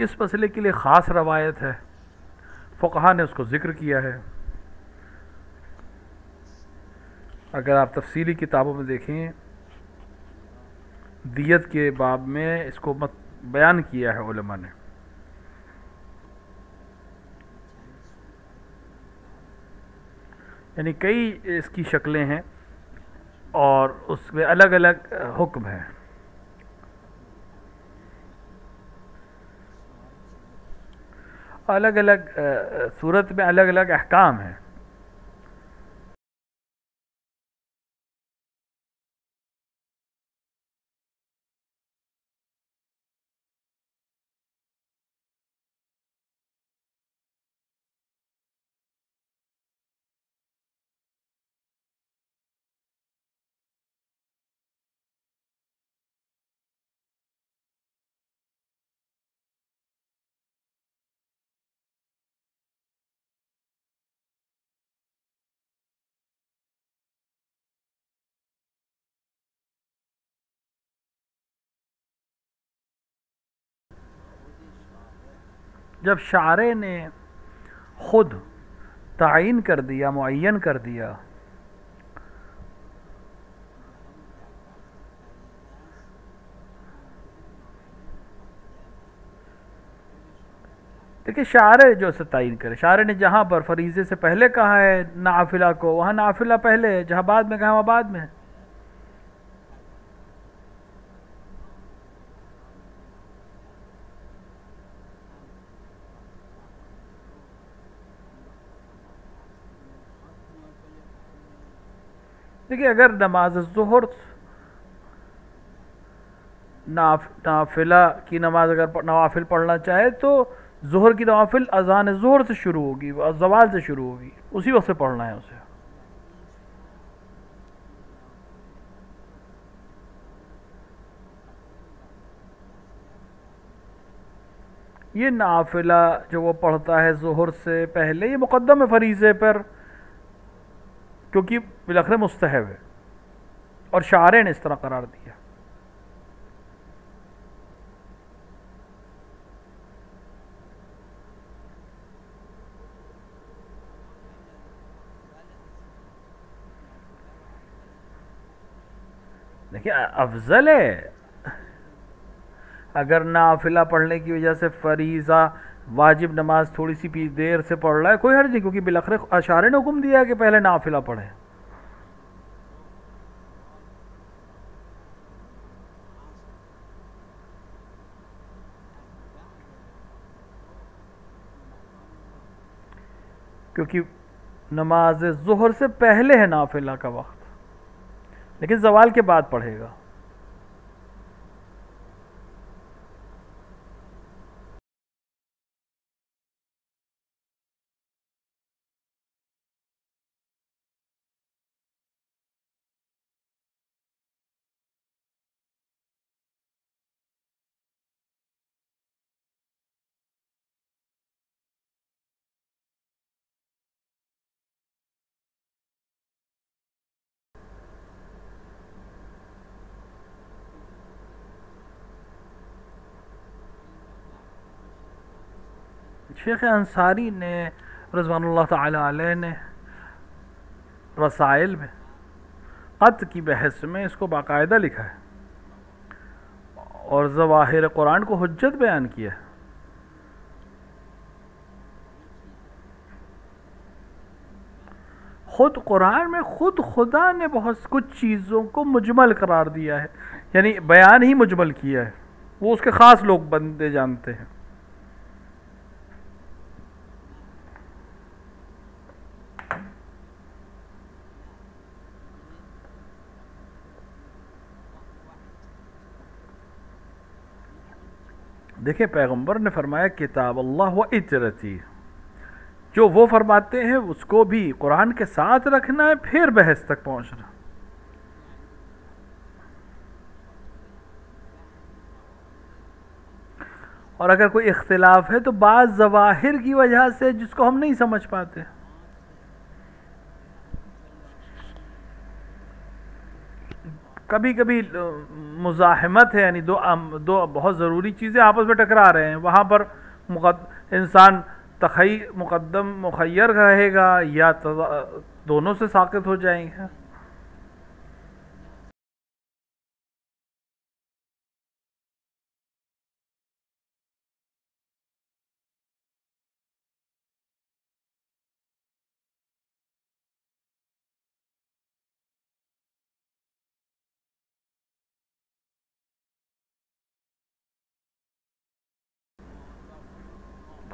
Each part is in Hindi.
इस मसले के लिए ख़ास रवायत है, फ़ुक़हा ने उसको ज़िक्र किया है। अगर आप तफसीली किताबों में देखें, दियत के बाब में इसको बयान किया है उलमा ने। यानी कई इसकी शक्लें हैं और उसमें अलग अलग हुक्म हैं। अलग अलग सूरत में अलग अलग अहकाम हैं। जब शारे ने खुद तायीन कर दिया, मुअय्यन कर दिया, देखिए शारे जो से तायीन करे, शारे ने जहाँ पर फरीज़े से पहले कहा है नाफिला को, वहाँ नाफिला पहले है, जहाँ बाद में कहा वहाँ बाद में है। देखिए अगर नमाज ज़ुहर नाफिला की नमाज अगर नवाफिल पढ़ना चाहे तो ज़ुहर की नवाफिल अज़ान ज़ुहर से शुरू होगी, ज़वाल से शुरू होगी, उसी वक्त से पढ़ना है उसे। ये नाफिला जो वो पढ़ता है ज़ुहर से पहले, ये मुक़द्दम है फरीज़े पर, क्योंकि बिलखरे मुस्तहब है और शारे ने इस तरह करार दिया। देखिए अफजल है अगर नाफिला पढ़ने की वजह से फरीज़ा वाजिब नमाज थोड़ी सी भी देर से पढ़ रहा है, कोई हर्ज नहीं, क्योंकि बिलखरे अशारे ने हुक्म दिया है कि पहले नाफिला पढ़े। क्योंकि नमाज ज़ुहर से पहले है नाफिला का वक्त, लेकिन ज़वाल के बाद पढ़ेगा। शेख अंसारी ने रज़वानुल्लाह ताला अलैह ने रसाइल में क़त की बहस में इसको बाकायदा लिखा है और ज़वाहिर कुरान को हुज्जत बयान किया है। खुद कुरान में खुद खुदा ने बहुत कुछ चीज़ों को मुजमल करार दिया है, यानी बयान ही मुजमल किया है, वो उसके ख़ास लोग बंदे जानते हैं। देखिए पैगंबर ने फरमाया किताब अल्लाह व इतरती, जो वो फरमाते हैं उसको भी कुरान के साथ रखना है, फिर बहस तक पहुंचना। और अगर कोई इख्तिलाफ है तो बाज़ ज़वाहिर की वजह से जिसको हम नहीं समझ पाते। कभी कभी मुज़ाहमत है, यानी दो बहुत ज़रूरी चीज़ें आपस में टकरा रहे हैं, वहाँ पर इंसान मुक़द्दम मुखय्यर रहेगा या दोनों से साक़ित हो जाएंगे।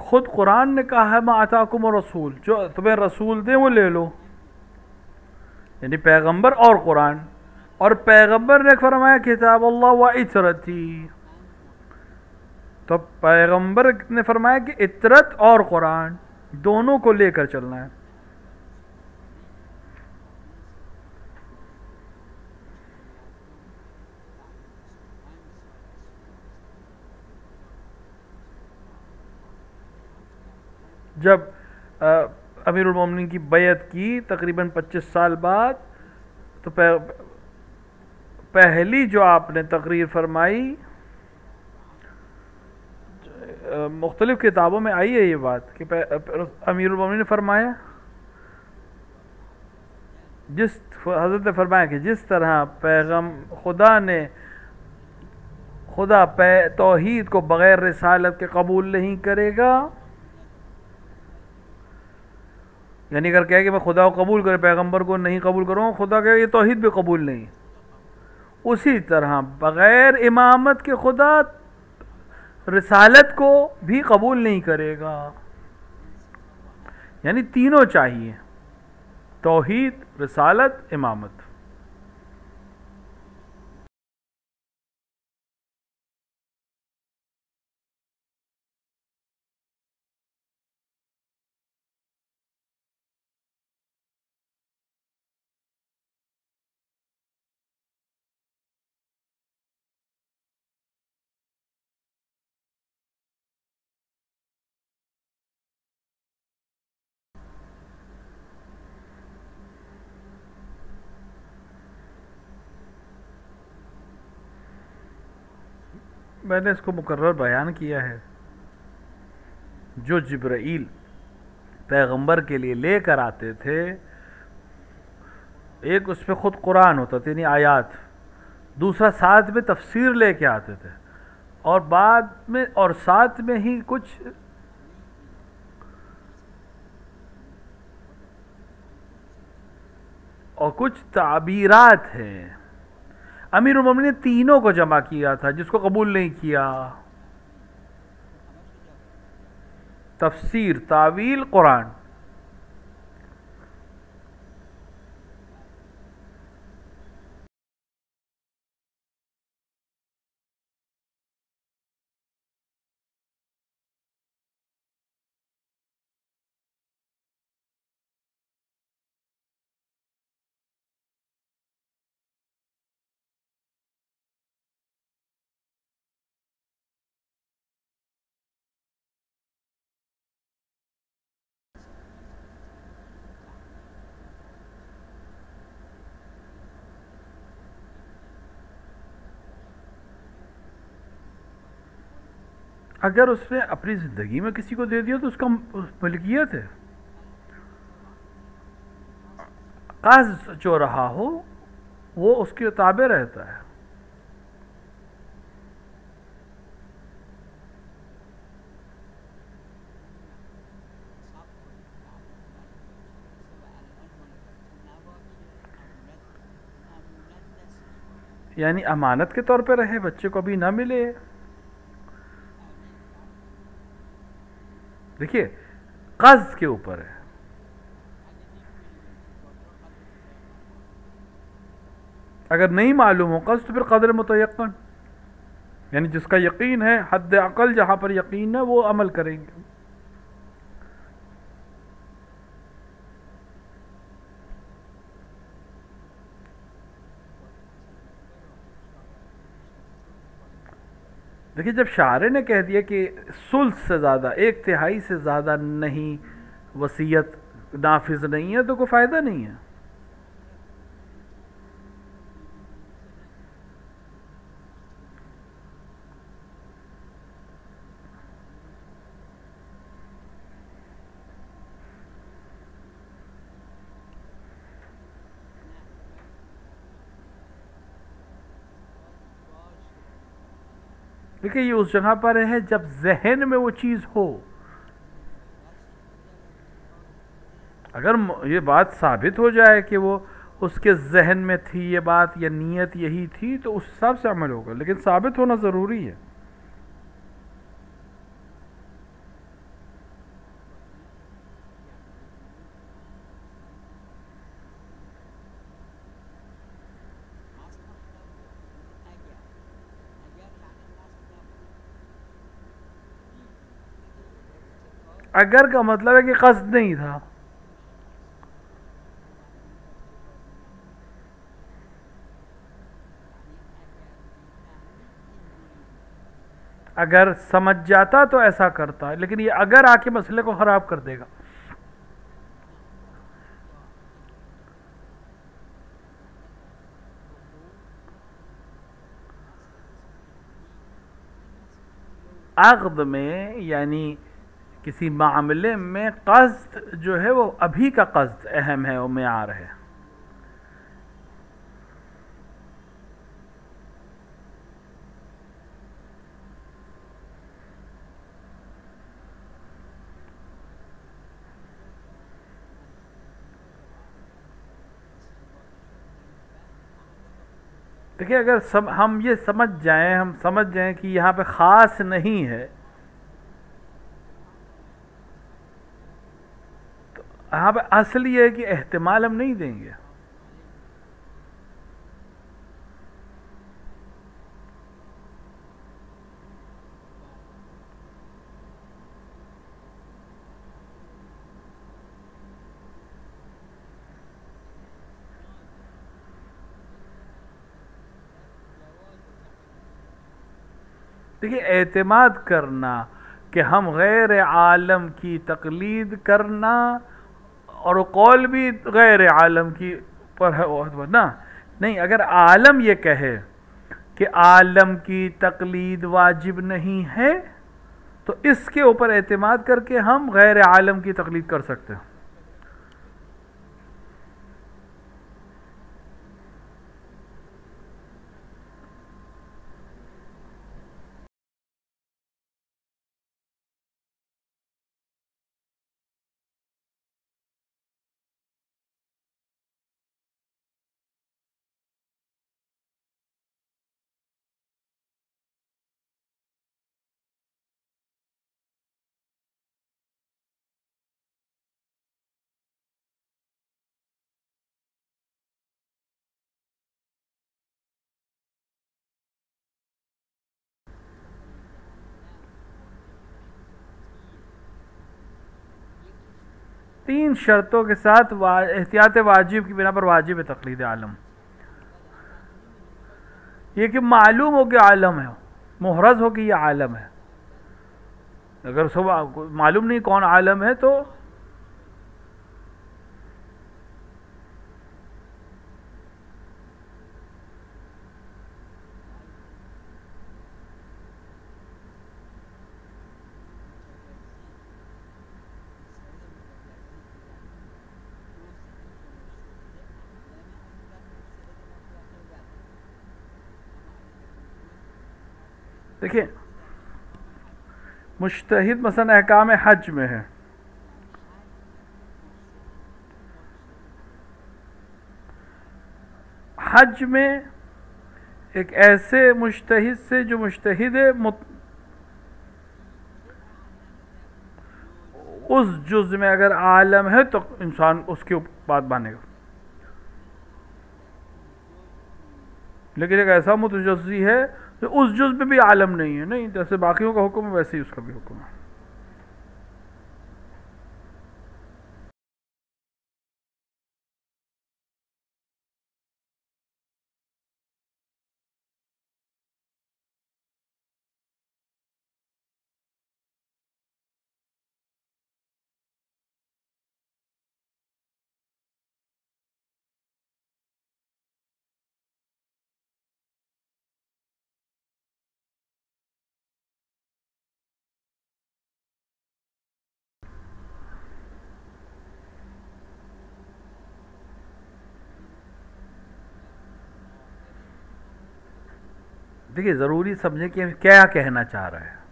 खुद कुरान ने कहा है मा आताकुम रसूल, जो तुम्हें रसूल दे वो ले लो, यानी पैगंबर और कुरान। और पैगंबर ने फरमाया किताब अल्लाह व इतरती, तो पैगंबर ने फरमाया कि इतरत और कुरान दोनों को लेकर चलना है। जब अमीरुल मोमिनीन की बैयत की तकरीबन 25 साल बाद, तो पहली जो आपने तकरीर फरमाई, मुख्तलिफ किताबों में आई है ये बात कि अमीरुल मोमिनीन ने फरमाया, हज़रत ने फरमाया कि जिस तरह खुदा तौहीद को बग़ैर रिसालत के कबूल नहीं करेगा, यानी अगर कहे कि मैं खुदा को कबूल करे पैगंबर को नहीं कबूल करूँगा, खुदा कहे ये तौहीद भी कबूल नहीं, उसी तरह बग़ैर इमामत के खुदा रिसालत को भी कबूल नहीं करेगा। यानी तीनों चाहिए, तौहीद, रिसालत, इमामत। मैंने इसको मुकर्रर बयान किया है, जो जिब्राईल पैगंबर के लिए लेकर आते थे, एक उस पर ख़ुद कुरान होता था यानी आयात, दूसरा साथ में तफसीर लेके आते थे, और बाद में और साथ में ही कुछ ताबीरात हैं। अमीरुल मोमिनीन ने तीनों को जमा किया था, जिसको कबूल नहीं किया। तफसीर, तावील, कुरान। अगर उसने अपनी ज़िंदगी में किसी को दे दिया तो उसका मलकियत है। क़र्ज़ जो रहा हो वो उसके ताबे रहता है। यानी अमानत के तौर पे रहे, बच्चे को अभी ना मिले। देखिए, क़र्ज़ के ऊपर है। अगर नहीं मालूम हो क़र्ज़ तो फिर क़द्र मुतयक्कन, यानी जिसका यकीन है, हद अक़ल जहाँ पर यकीन है वो अमल करेंगे। देखिए, जब शारे ने कह दिया कि सुल्स से ज़्यादा, एक तिहाई से ज़्यादा नहीं, वसीयत नाफिज नहीं है, तो कोई फ़ायदा नहीं है। देखिए, ये उस जगह पर है जब जहन में वो चीज़ हो। अगर ये बात साबित हो जाए कि वो उसके जहन में थी ये बात, या नीयत यही थी, तो उस हिसाब से अमल होगा, लेकिन साबित होना ज़रूरी है। अगर का मतलब है कि कस्द नहीं था। अगर समझ जाता तो ऐसा करता, लेकिन ये अगर आके मसले को ख़राब कर देगा। अक़द में, यानी किसी मामले में कस्द जो है वो अभी का कस्द अहम है, वो मेयार है। देखिए, अगर हम ये समझ जाएं, हम समझ जाएं कि यहाँ पे ख़ास नहीं है, तो यहाँ पे असल ये है कि एहतिमाल हम नहीं देंगे। देखिए, एतमाद करना कि हम गैर आलम की तकलीद करना, और कौल भी गैर आलम की पर है ना, नहीं, अगर आलम ये कहे कि आलम की तकलीद वाजिब नहीं है, तो इसके ऊपर एतमाद करके हम गैर आलम की तकलीद कर सकते हैं। तीन शर्तों के साथ एहतियात वाजिब की बिना पर वाजिब है तकलीद आलम। ये कि मालूम हो कि आलम है, मुहरज हो कि ये आलम है। अगर सब मालूम नहीं कौन आलम है, तो देखिए, मुज्तहिद मसलन अहकाम हज में है, हज में एक ऐसे मुज्तहिद से जो मुज्तहिद उस जुज़ में अगर आलम है तो इंसान उसके बात मानेगा, लेकिन एक ऐसा मुतजज़्ज़ी है जो उस जुज़ में भी आलम नहीं है, नहीं, जैसे बाकियों का हुक्म है वैसे ही उसका भी हुक्म है। देखिए ज़रूरी समझे कि क्या कहना चाह रहा है।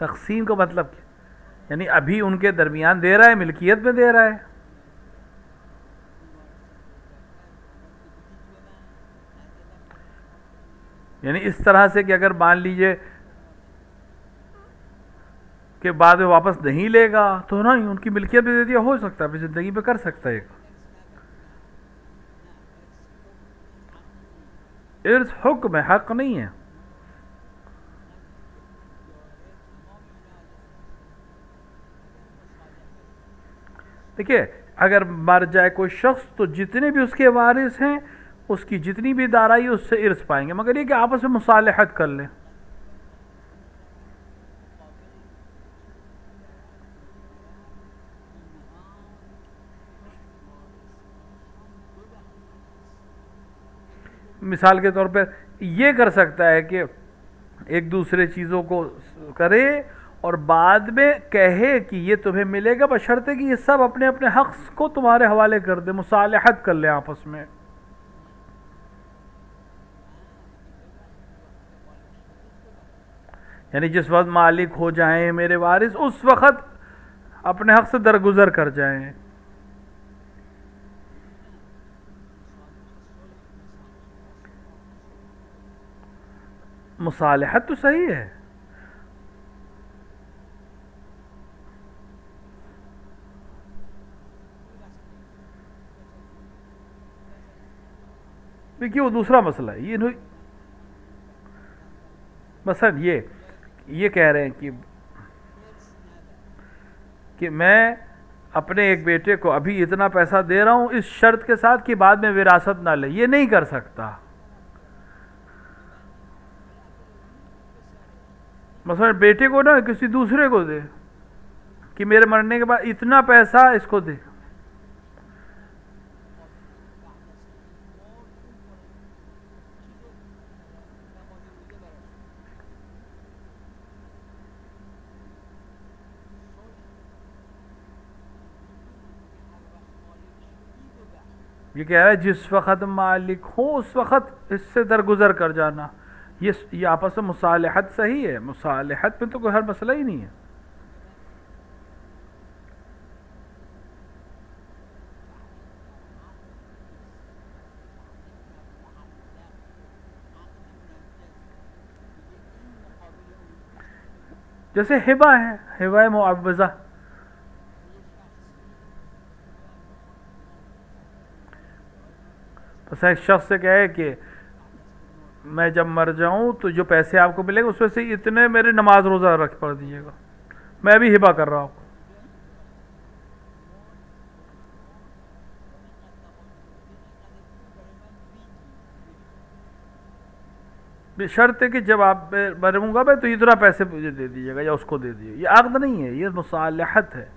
तकसीम का मतलब क्या? यानी अभी उनके दरमियान दे रहा है, मिल्कियत में दे रहा है। यानी इस तरह से कि अगर मान लीजिए कि बाद में वापस नहीं लेगा तो नहीं, उनकी मिल्कियत भी दे दिया, हो सकता है, ज़िंदगी पे कर सकता है। इर्स हुक्म है, हक नहीं है। देखिए अगर मर जाए कोई शख्स तो जितने भी उसके वारिस हैं उसकी जितनी भी दाराई उससे इर्स पाएंगे, मगर ये कि आपस में मुसालहत कर लें। मिसाल के तौर पर ये कर सकता है कि एक दूसरे चीज़ों को करे और बाद में कहे कि ये तुम्हें मिलेगा, बशर्ते कि ये सब अपने अपने हक़ को तुम्हारे हवाले कर दे, मुसालहत कर ले आपस में। यानी जिस वक्त मालिक हो जाएं मेरे वारिस उस वक्त अपने हक़ से दरगुजर कर जाएं। मुसालहत तो सही है। देखिए वो दूसरा मसला है, ये मसलन ये कह रहे हैं कि मैं अपने एक बेटे को अभी इतना पैसा दे रहा हूं इस शर्त के साथ कि बाद में विरासत ना ले। ये नहीं कर सकता। मसलन बेटे को ना किसी दूसरे को दे कि मेरे मरने के बाद इतना पैसा इसको दे। ये कह रहा है जिस वक़्त मालिक हो उस वक़्त इससे दरगुजर कर जाना। ये आपस में मुसालहत सही है, मुसालहत में तो कोई हर मसला ही नहीं है। जैसे हिबा है, हिबा मुअव्वज़ा, तो एक शख्स से कहे कि मैं जब मर जाऊं तो जो पैसे आपको मिलेंगे उसमें से इतने मेरे नमाज रोज़ा रख पड़ दीजिएगा, मैं भी हिबा कर रहा हूं। शर्त है कि जब आप मरूंगा मैं तो इतना पैसे मुझे दे दीजिएगा या उसको दे दीजिए। ये आक़द नहीं है, ये मुसालहत है।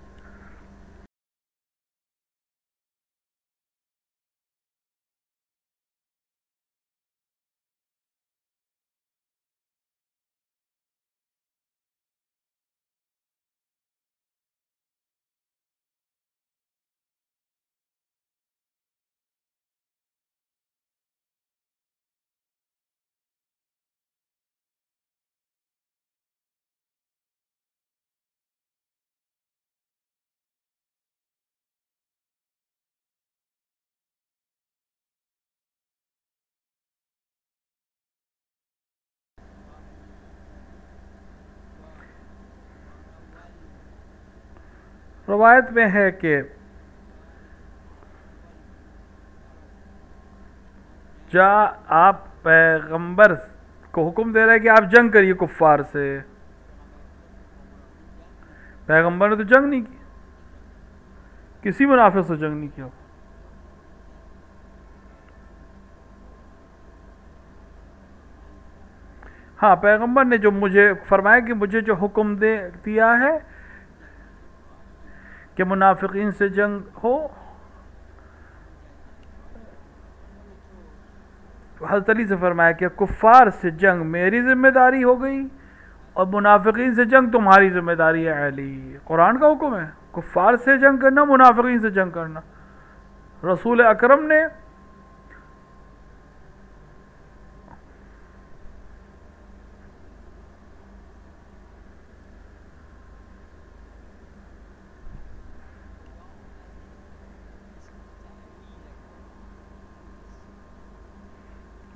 रवायत में है कि जा आप पैगंबर को हुक्म दे रहे हैं कि आप जंग करिए कुफ्फार से। पैगंबर ने तो जंग नहीं की, किसी मुनाफिक से जंग नहीं किया। हाँ, पैगंबर ने जो मुझे फरमाया कि मुझे जो हुक्म दे दिया है कि मुनाफिकीन से जंग हो, हज़रत अली से फरमाया कि कुफ़ार से जंग मेरी जिम्मेदारी हो गई और मुनाफिकीन से जंग तुम्हारी जिम्मेदारी है अली। कुरान का हुक्म है कुफ़ार से जंग करना, मुनाफिकीन से जंग करना। रसूल अकरम ने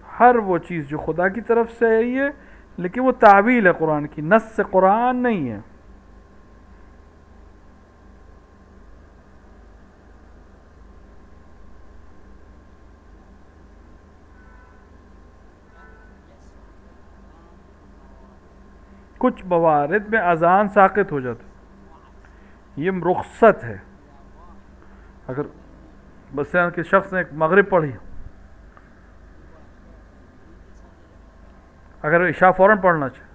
हर वो चीज़ जो खुदा की तरफ से आई है, लेकिन वो तावील है कुरान की, नस्स से कुरान नहीं है। कुछ मवारिद में अजान साक़ित हो जाता, ये रुख्सत है। अगर मसलन किसी शख्स ने मगरिब पढ़ी, अगर इशा फ़ौरन पढ़ना चाहे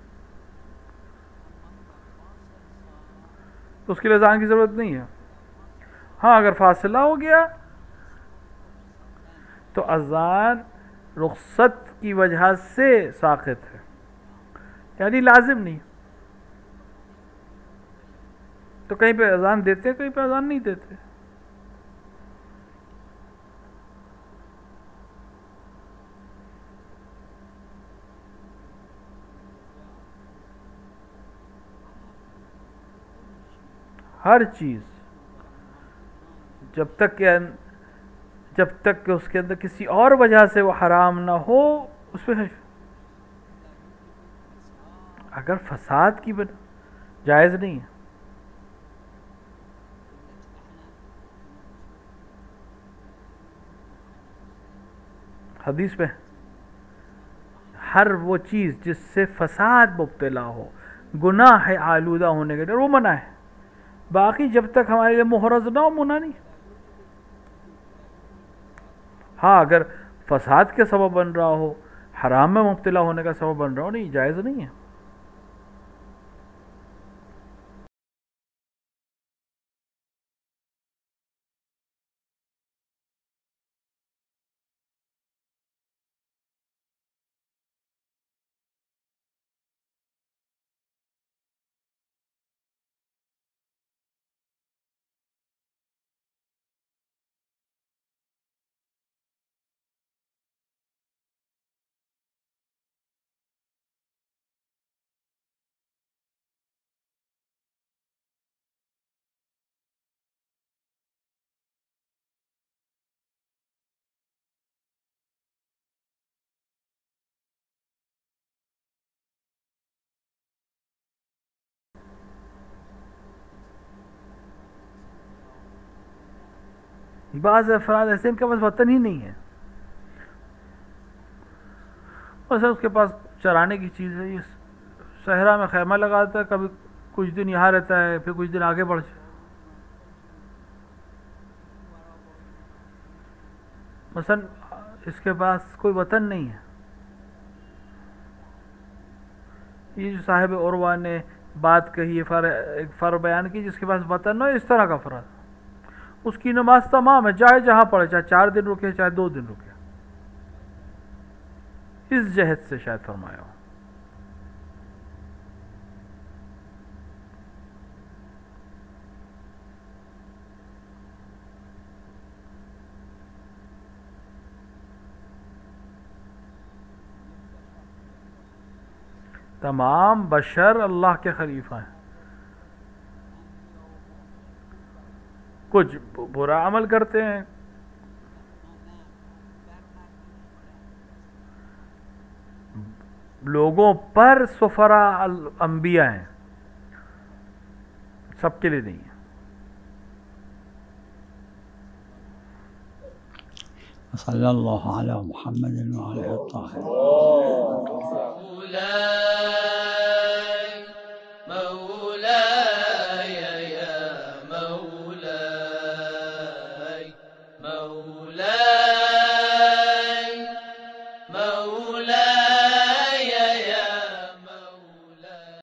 तो उसके लिए अज़ान की ज़रूरत नहीं है। हाँ, अगर फासला हो गया तो अज़ान रुख्सत की वजह से साक़ित है, यानी लाजिम नहीं। तो कहीं पे अज़ान देते, कहीं पे अज़ान नहीं देते। हर चीज़ जब तक कि उसके अंदर किसी और वजह से वो हराम ना हो, उस पर अगर फसाद की जायज़ नहीं है। हदीस में हर वो चीज़ जिससे फसाद मुब्तला हो, गुनाह है, आलूदा होने के डर, वो मना है। बाकी जब तक हमारे लिए मुहरज ना हो, मुना नहीं। हाँ, अगर फसाद के सबब बन रहा हो, हराम में मुब्तला होने का सबब बन रहा हो, नहीं, जायज़ नहीं है। बाज़ अफराद ऐसे, इनका बस वतन ही नहीं है, बस उसके पास चराने की चीज़ है, ये सहरा में खैमा लगाता है, कभी कुछ दिन यहाँ रहता है, फिर कुछ दिन आगे बढ़ जाए। मसलन इसके पास कोई वतन नहीं है। ये जो साहिब उर्वा ने बात कही है, एक फ़र्क बयान की, जिसके पास वतन न हो, इस तरह का फ़र्क, उसकी नमाज तमाम है, चाहे जहाँ पढ़े, चाहे 4 दिन रुके, चाहे 2 दिन रुके। इस जहद से शायद फरमाया हो। तमाम बशर अल्लाह के खलीफा हैं। कुछ बुरा अमल करते हैं, लोगों पर सुफरा अंबिया हैं, सबके लिए नहीं है। सल्लल्लाहु अलैहि मुहम्मद व आलिहि